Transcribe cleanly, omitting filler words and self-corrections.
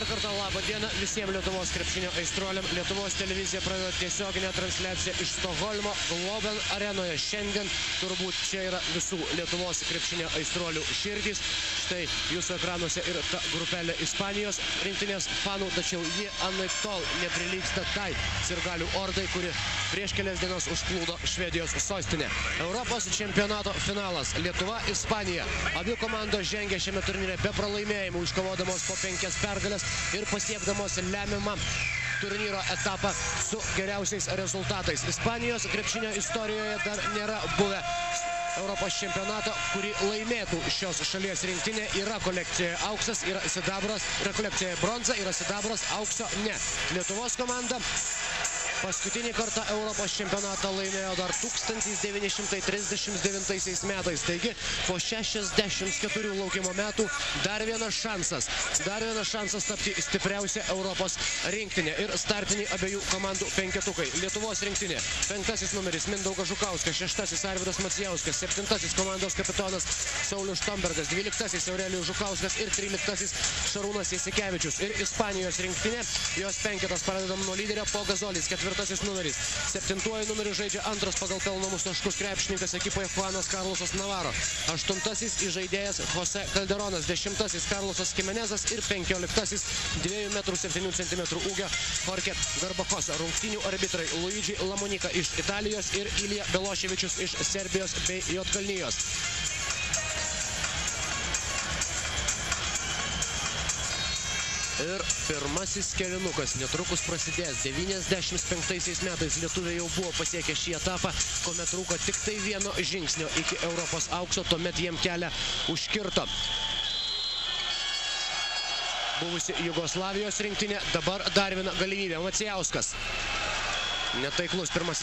Dar kartą labą dieną visiems Lietuvos krepšinio aistruoliam. Lietuvos televizija pradeda tiesioginę transliaciją iš Stokholmo Globen arenoje. Šiandien turbūt čia yra visų Lietuvos krepšinio aistruolių širdys. Štai jūsų ekranuose ir ta grupelė Ispanijos rinktinės fanų, tačiau ji anaiptol neprilygsta tai sirgalių ordai, kuri prieš kelias dienas užplūdo Švedijos sostinę. Europos čempionato finalas Lietuva-Ispanija. Abi komandos žengia šiame turnyre be pralaimėjimų, iškovodamos po 5 pergalės ir pasiekdamos lemiamą turnyro etapą su geriausiais rezultatais. Ispanijos krepšinio istorijoje dar nėra buvę Europos čempionato, kurį laimėtų šios šalies rinktinė. Yra kolekcijoje auksas, yra sidabras, yra kolekcijoje bronza, yra sidabras, aukso ne. Lietuvos komanda paskutinį kartą Europos čempionatą laimėjo dar 1939 metais. Taigi, po 64 laukimo metų dar vienas šansas tapti stipriausia Europos rinktinė. Ir startiniai abiejų komandų penketukai. Lietuvos rinktinė. 5 numeris Mindaugas Žukauskas, 6 Arvydas Macijauskas, 7 komandos kapitonas Saulius Štombergas, 12 Aurelijus Žukauskas ir 13 Šarūnas Jasikevičius. Ir Ispanijos rinktinė, jos penketas pradedam nuo lyderio Pogazolis, 4 numeris. 7 numeriu žaidžia antras pagal pelnomus taškus krepšininkas ekipoje Juanas Karlosas Navarro. 8 žaidėjas Jose Calderonas, 10 Karlosas Kimenezas ir 15 2,7 m ūgio Jorge Garbakosa. Rungtynių arbitrai Luigi Lamonika iš Italijos ir Ilija Beloševičius iš Serbijos bei Juodkalnijos. Ir pirmasis kėlinukas netrukus prasidės. 95 metais lietuviai jau buvo pasiekę šį etapą, kuomet trūko tik tai vieno žingsnio iki Europos aukso, tuomet jiem kelią užkirto buvusi Jugoslavijos rinktinė. Dabar dar viena galimybė. Macijauskas. Netaiklus pirmasis